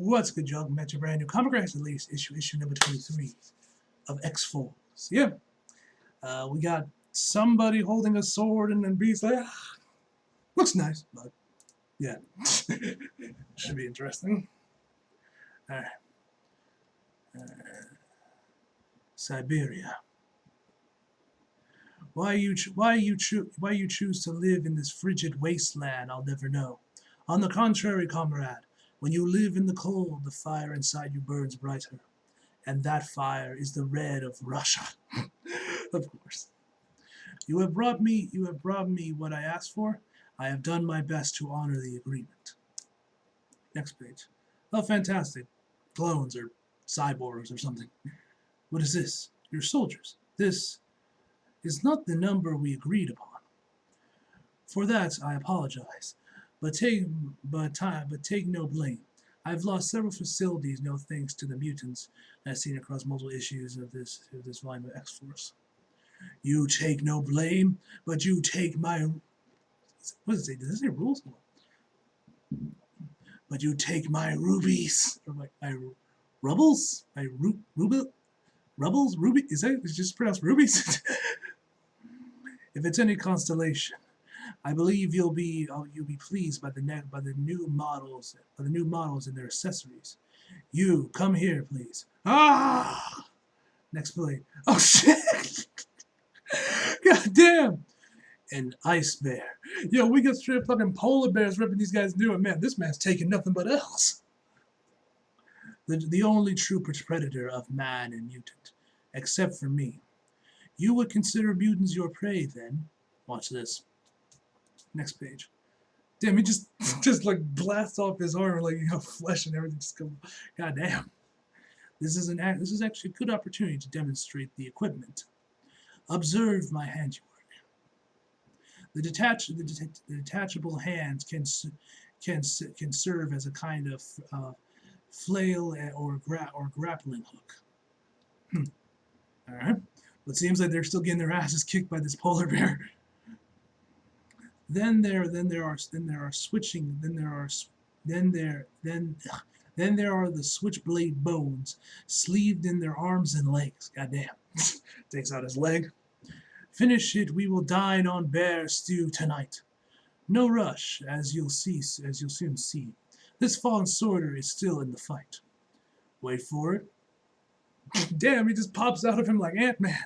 What's good, y'all? Back to a brand new Comic Race release, issue number 23 of X-Force. Yeah. We got somebody holding a sword and then Beast like, looks nice, but yeah. Should be interesting. Alright. Siberia. Why you choose to live in this frigid wasteland, I'll never know. On the contrary, comrade, when you live in the cold, the fire inside you burns brighter. And that fire is the red of Russia. Of course. You have brought me what I asked for. I have done my best to honor the agreement. Next page. Oh, fantastic. Clones or cyborgs or something. What is this? Your soldiers. This is not the number we agreed upon. For that, I apologize. But take no blame. I've lost several facilities, no thanks to the mutants I've seen across multiple issues of this volume of X-Force. You take no blame, but you take my... What does it say? Does it say rules? But you take my rubies. Or my rubbles? My rubbles? Ruby? Is that just pronounced rubies? If it's any constellation, I believe you'll be pleased by the new models and their accessories. You come here, please. Ah! Next play. Oh shit! God damn! An ice bear. Yo, we got straight fucking polar bears ripping these guys new, and man, this man's taking nothing but else. The only true predator of man and mutant, except for me. You would consider mutants your prey, then? Watch this. Next page. Damn, he just blasts off his arm, like, flesh and everything just goes. God damn. This is actually a good opportunity to demonstrate the equipment. Observe my handiwork. The detachable hands can serve as a kind of flail or grappling hook. All right. But it seems like they're still getting their asses kicked by this polar bear. Then there are the switchblade bones sleeved in their arms and legs. Goddamn. Takes out his leg. Finish it, we will dine on bear stew tonight. No rush, as you'll soon see. This fallen sorter is still in the fight. Wait for it. Damn, he just pops out of him like Ant-Man.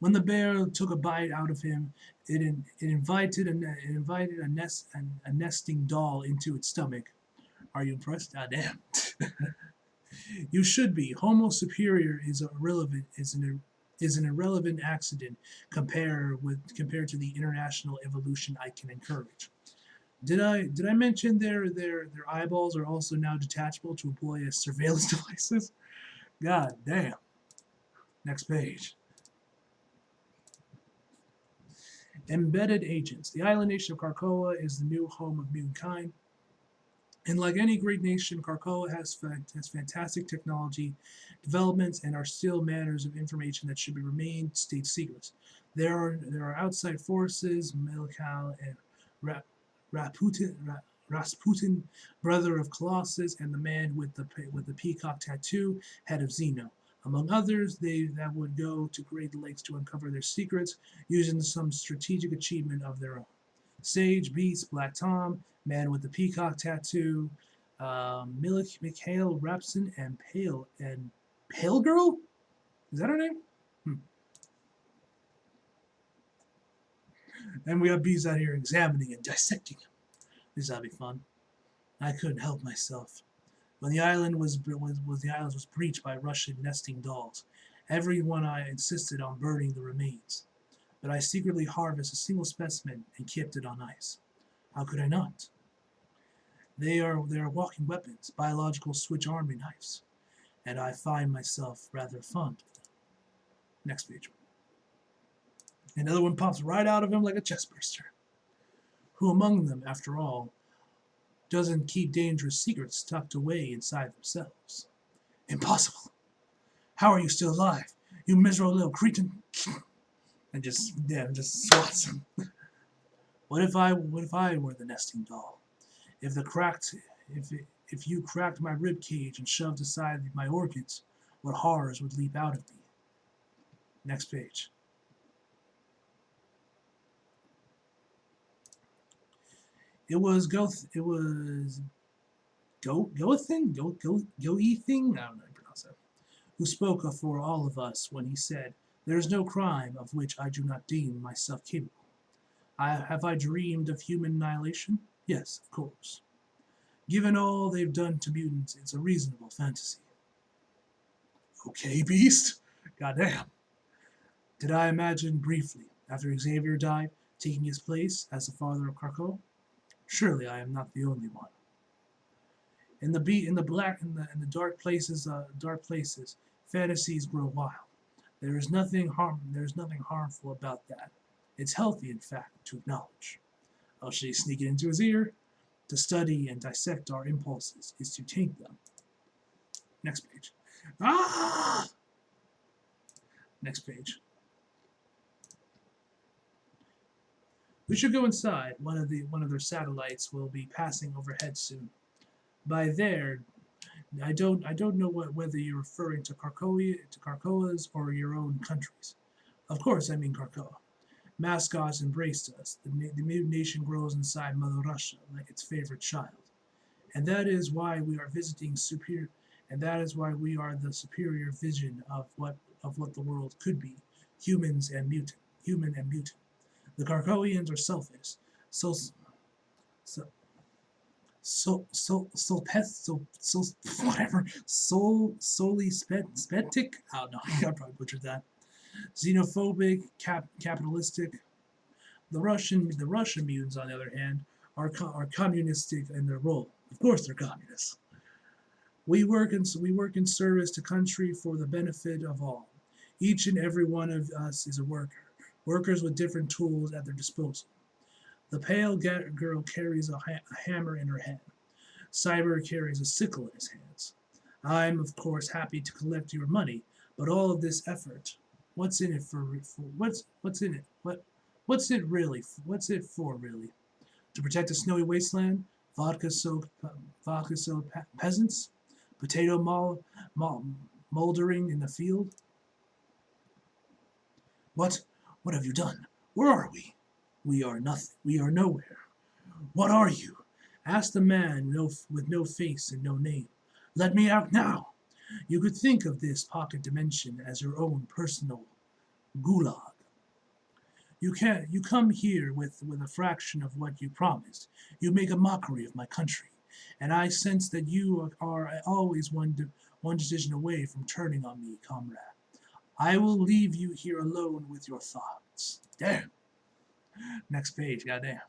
When the bear took a bite out of him, it invited a nesting doll into its stomach. Are you impressed? Ah, damn. You should be. Homo superior is an irrelevant accident compared to the international evolution I can encourage. Did I mention their eyeballs are also now detachable to employ as surveillance devices? God damn. Next page. Embedded agents. The island nation of Krakoa is the new home of mutant. And like any great nation, Krakoa has fantastic technology developments and are still matters of information that should remain state secrets. There are outside forces, Melkal and Rasputin, brother of Colossus, and the man with the peacock tattoo, head of Xeno. Among others, that would go to great lengths to uncover their secrets, using some strategic achievement of their own. Sage, Beast, Black Tom, man with the peacock tattoo, Mikhail Rapson, and Pale Girl? Is that her name? And we have bees out here examining and dissecting him. This ought to be fun. I couldn't help myself. When the island was breached by Russian nesting dolls, everyone I insisted on burning the remains. But I secretly harvested a single specimen and kept it on ice. How could I not? They are walking weapons, biological switch army knives, and I find myself rather fond of them. Next page. Another one pops right out of him like a chestburster. Who among them, after all, doesn't keep dangerous secrets tucked away inside themselves? Impossible. How are you still alive, you miserable little cretin? And just swats him. What if I were the nesting doll? If If you cracked my rib cage and shoved aside my organs, what horrors would leap out of me? Next page. It was Goethin? Goethin? I don't know how to pronounce that. Who spoke for all of us when he said, "There is no crime of which I do not deem myself capable." Have I dreamed of human annihilation? Yes, of course. Given all they've done to mutants, it's a reasonable fantasy. Okay, Beast? Goddamn. Did I imagine briefly, after Xavier died, taking his place as the father of Krakoa? Surely I am not the only one. In the dark places, fantasies grow wild. There is nothing harmful about that. It's healthy, in fact, to acknowledge. Oh, should he sneak it into his ear? To study and dissect our impulses is to taint them. Next page. Ah! Next page. We should go inside. One of their satellites will be passing overhead soon. By there, I don't know whether you're referring to Krakoa's or your own countries. Of course, I mean Krakoa. Mascots embraced us. The mutant nation grows inside Mother Russia like its favorite child, and that is why we are visiting superior. And that is why we are the superior vision of what the world could be, human and mutant. The Krakoians are selfish, so so so whatever, solely spetic. Oh no, I probably butchered that. Xenophobic, capitalistic. The Russian mutants, on the other hand, are communistic in their role. Of course, they're communists. We work in service to country for the benefit of all. Each and every one of us is a worker, workers with different tools at their disposal. The pale girl carries a hammer in her hand. Cyber carries a sickle in his hands. I'm, of course, happy to collect your money, but all of this effort, what's in it what's in it? What's it really? What's it for, really? To protect a snowy wasteland? Vodka-soaked peasants? Potato moldering in the field? What? What have you done? Where are we? We are nothing. We are nowhere. What are you? Asked the man with no face and no name. Let me out now. You could think of this pocket dimension as your own personal gulag. You come here with a fraction of what you promised. You make a mockery of my country, and I sense that you are always one decision away from turning on me, comrade. I will leave you here alone with your thoughts. Damn. Next page, goddamn.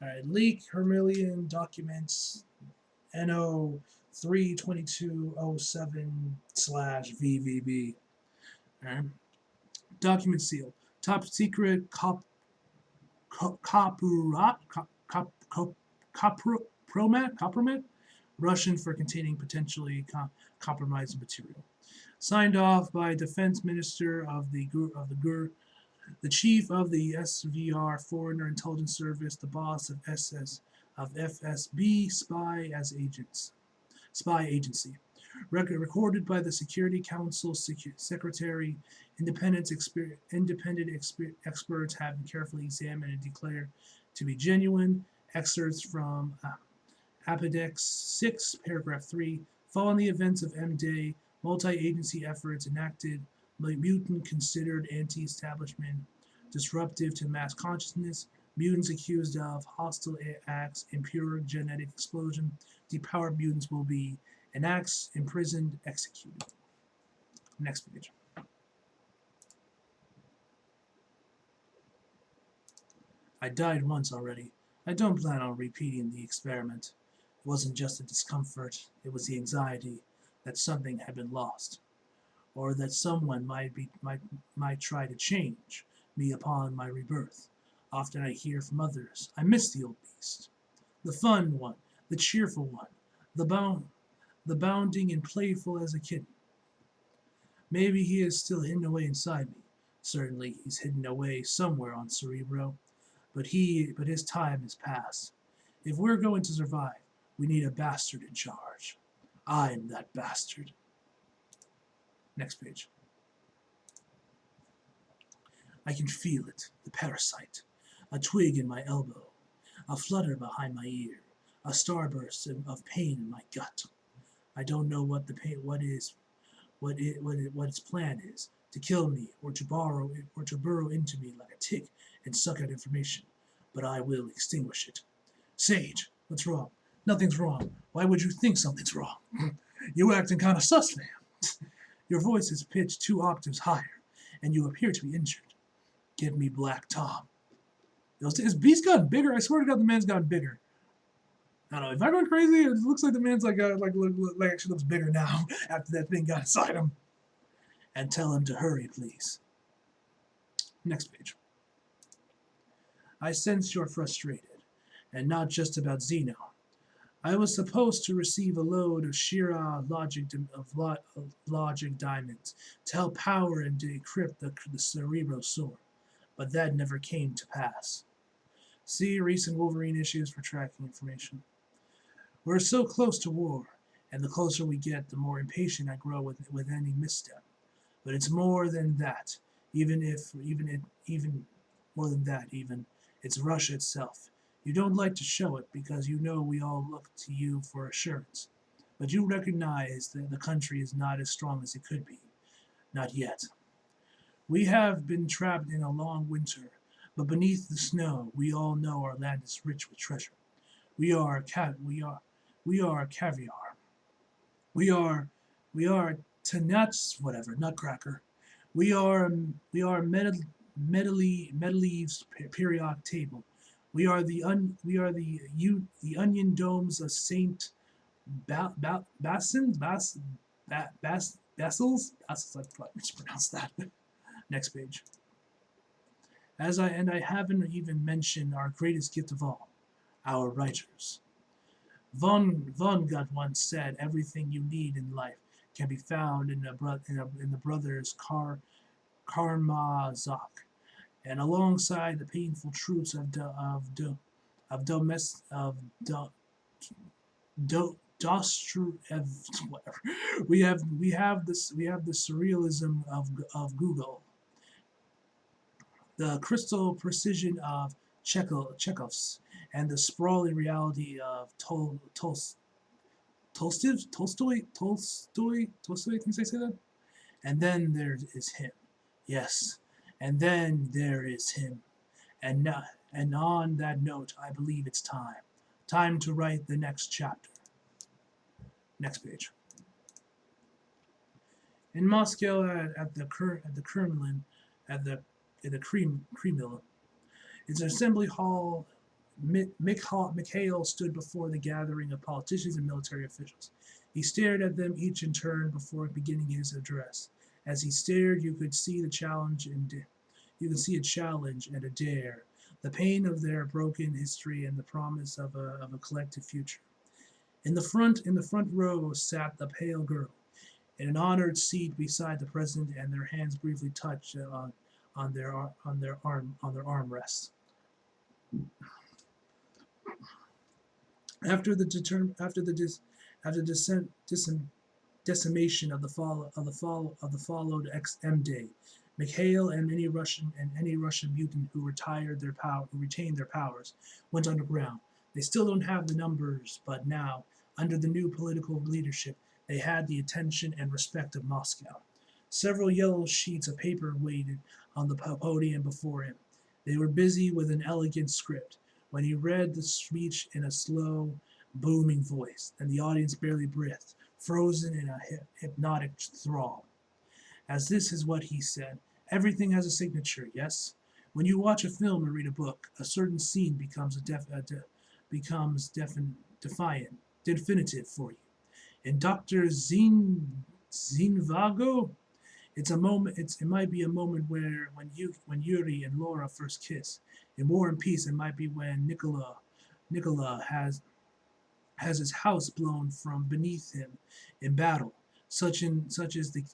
Alright, leak Hermelian documents NO 32207/VVB. Alright. Document seal. Top secret compromat? Russian for containing potentially compromised material. Signed off by Defense Minister of the GUR, the Chief of the SVR Foreigner Intelligence Service, the boss of FSB Spy Agency. Recorded by the Security Council Secretary. Independent experts have carefully examined and declared to be genuine. Excerpts from Appendice 6, paragraph 3. Following the events of M-Day, multi-agency efforts enacted mutant considered anti-establishment, disruptive to mass consciousness, mutants accused of hostile acts, impure genetic explosion, depowered mutants will be enacted, imprisoned, executed. Next page. I died once already. I don't plan on repeating the experiment. It wasn't just the discomfort, it was the anxiety that something had been lost, or that someone might try to change me upon my rebirth. Often I hear from others, I miss the old beast, the fun one, the cheerful one, the bounding and playful as a kitten. Maybe he is still hidden away inside me. Certainly he's hidden away somewhere on Cerebro, but his time has passed. If we're going to survive, We need a bastard in charge. I'm that bastard. Next page. I can feel it, the parasite. A twig in my elbow, a flutter behind my ear, a starburst of pain in my gut. I don't know what the pain, what its plan is, to kill me or to burrow into me like a tick and suck out information, but I will extinguish it. Sage, what's wrong? Nothing's wrong. Why would you think something's wrong? You acting kind of sus, man. Your voice is pitched 2 octaves higher, and you appear to be injured. Give me Black Tom. His beast gotten bigger? I swear to God, the man's gotten bigger. I don't know. If I'm going crazy, it looks like the man's like actually looks bigger now after that thing got inside him. And tell him to hurry, please. Next page. I sense you're frustrated, and not just about Zeno. I was supposed to receive a load of Shira logic diamonds to help power and decrypt the Cerebro Sword, but that never came to pass. See recent Wolverine issues for tracking information. We're so close to war, and the closer we get, the more impatient I grow with any misstep. But it's more than that. Even more than that. It's Russia itself. You don't like to show it because you know we all look to you for assurance. But you recognize that the country is not as strong as it could be. Not yet. We have been trapped in a long winter, but beneath the snow, we all know our land is rich with treasure. We are caviar. We are whatever, nutcracker. We are Medleaves periodic table. We are the onion domes of Saint Basils. I mispronounced that. Next page. I haven't even mentioned our greatest gift of all, our writers. Von Gott once said, "Everything you need in life can be found in the brothers Karamazov." And alongside the painful truths of whatever, we have the surrealism of Google, the crystal precision of Chekhov's, and the sprawling reality of Tolstoy. Can I say that? And then there is him. Yes. And then there is him. And on that note, I believe it's time. Time to write the next chapter. Next page. In Moscow, at the Kremlin, at the Kremlin, its assembly hall, Mikhail stood before the gathering of politicians and military officials. He stared at them each in turn before beginning his address. As he stared, you could see a challenge and a dare, the pain of their broken history and the promise of a collective future. In the front row sat the pale girl, in an honored seat beside the president, and their hands briefly touched on their armrests. After the decimation of the followed XM day, Mikhail and any Russian mutant who retained their powers went underground. They still don't have the numbers, but now, under the new political leadership, they had the attention and respect of Moscow. Several yellow sheets of paper waited on the podium before him. They were busy with an elegant script. When he read the speech in a slow, booming voice, and the audience barely breathed, frozen in a hypnotic thrall. As this is what he said, everything has a signature, yes? When you watch a film or read a book, a certain scene becomes definitive for you. In Dr. Zhivago, it might be a moment when Yuri and Laura first kiss. In War and Peace, it might be when Nikola has his house blown from beneath him in battle. Such is the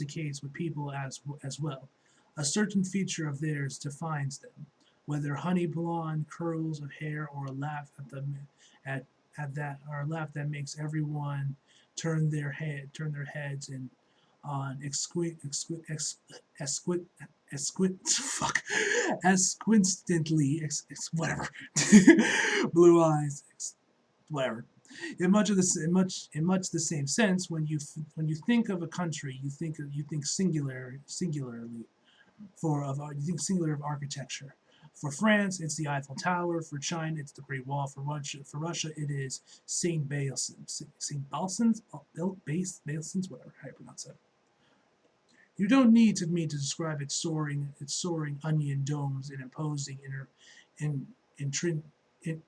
case with people as well. A certain feature of theirs defines them. whether honey blonde curls of hair or a laugh at or a laugh that makes everyone turn their heads and on fuck whatever blue eyes whatever in much the same sense. When you think of a country, you think singularly you think singular of architecture. For France, it's the Eiffel Tower. For China, it's the Great Wall. For Russia, it is Saint Basil's, whatever how you pronounce it. You don't need me to describe its soaring onion domes and imposing in, intrin, in,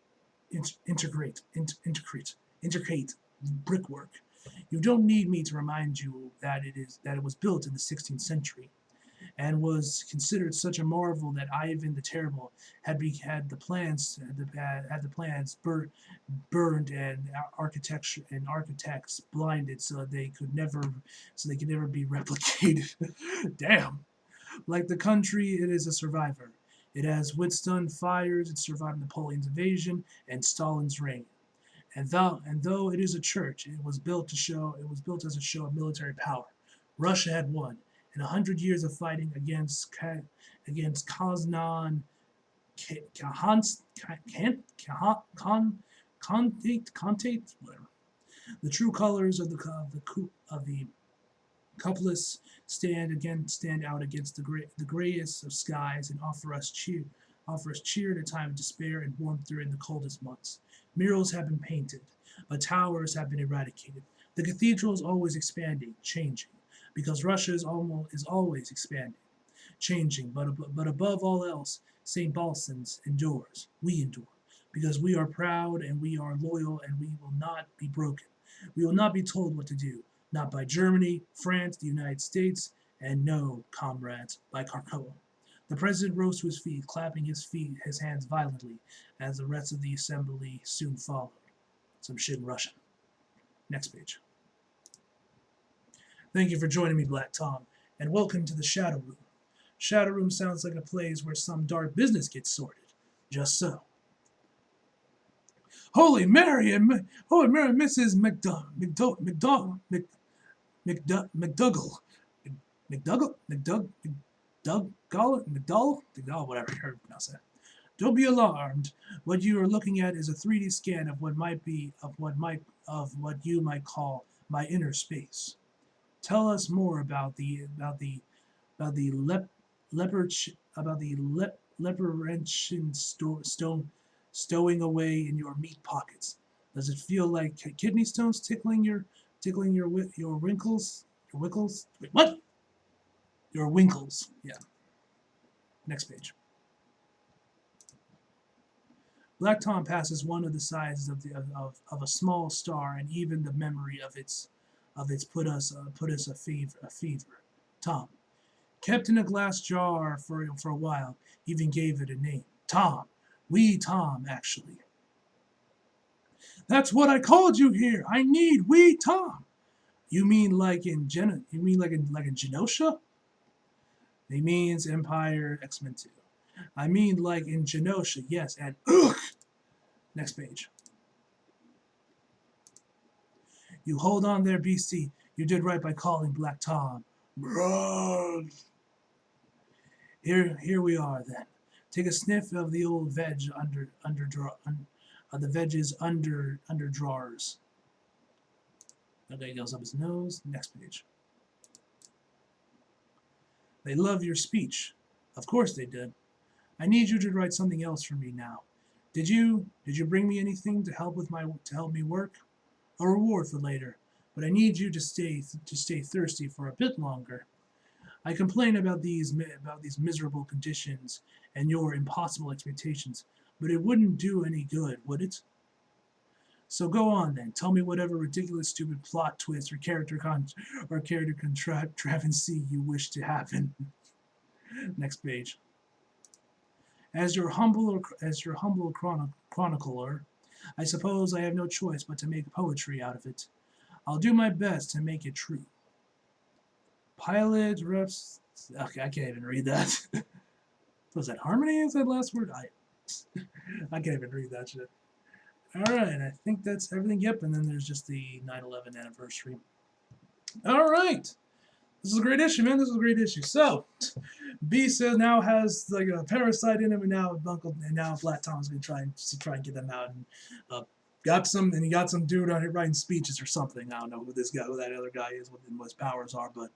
intricate brickwork. You don't need me to remind you that it was built in the 16th century, and was considered such a marvel that Ivan the Terrible had the plans burned and architects blinded so they could never be replicated. Damn. Like the country, it is a survivor. It has withstood fires, it survived Napoleon's invasion and Stalin's reign. And though it is a church, it was built as a show of military power. Russia had won. In 100 years of fighting against Kaznan, whatever. The true colors of the couplets stand out against the grayest of skies and offer us cheer in a time of despair and warmth during the coldest months. Murals have been painted, but towers have been eradicated. The cathedral is always expanding, changing, because Russia is always expanding, changing, but above all else, St. Balsans endures. We endure, because we are proud and we are loyal and we will not be broken. We will not be told what to do, not by Germany, France, the United States, and no, comrades, by Kharkov. The president rose to his feet, clapping his hands violently, as the rest of the assembly soon followed. Some shit in Russian. Next page. Thank you for joining me, Black Tom, and welcome to the Shadow Room. Shadow Room sounds like a place where some dark business gets sorted. Just so. Holy Mary, Mrs. McDougal. Whatever you heard pronounce that. Don't be alarmed. What you are looking at is a 3D scan of what you might call my inner space. Tell us more about the leperentian stowing away in your meat pockets. Does it feel like kidney stones tickling your wrinkles? Your winkles? Wait, what? Your winkles. Yeah. Next page. Black Tom passes one of the sides of a small star, and even the memory of its put us a fever. Tom, kept in a glass jar for a while, even gave it a name. Tom, wee Tom, actually. That's what I called you here. I need wee Tom. You mean like in Genosha? He means Empire X-Men 2. I mean like in Genosha, yes, and ugh. Next page. You hold on there, beastie. You did right by calling Black Tom. Run. Here we are then. Take a sniff of the old veg the veg's under drawers. Okay, goes up his nose. Next page. They love your speech. Of course they did. I need you to write something else for me now. Did you bring me anything to help me work? A reward for later, but I need you to stay thirsty for a bit longer. I complain about these miserable conditions and your impossible expectations, but it wouldn't do any good, would it? So go on then. Tell me whatever ridiculous, stupid plot twist or character contrivance you wish to happen. Next page. As your humble chronicler, I suppose I have no choice but to make poetry out of it. I'll do my best to make it true. Pilot reps. Okay, I can't even read that. Was that harmony? Is that last word? I can't even read that shit. Alright, I think that's everything. Yep, and then there's just the 9/11 anniversary. Alright. This is a great issue, man. This is a great issue. So, Beast now has like a parasite in him, and now Black Tom's gonna try and get them out. And he got some dude on here writing speeches or something. I don't know who that other guy is, what his powers are, but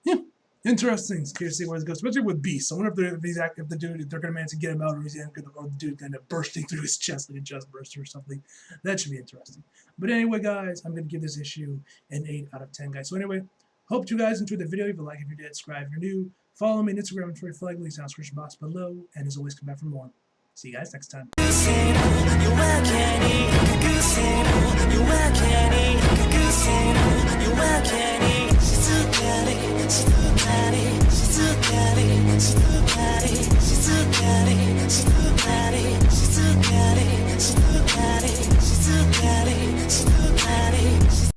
yeah, interesting. Curious to see where this goes, especially with Beast. I wonder if they're gonna manage to get him out, or the dude kind of bursting through his chest like a chest burster or something. That should be interesting. But anyway, guys, I'm gonna give this issue an 8 out of 10, guys. So anyway. Hope you guys enjoyed the video. If you like, if you did, subscribe if you're new. Follow me on Instagram and Twitter, flag links down in the description box below. And as always, come back for more. See you guys next time.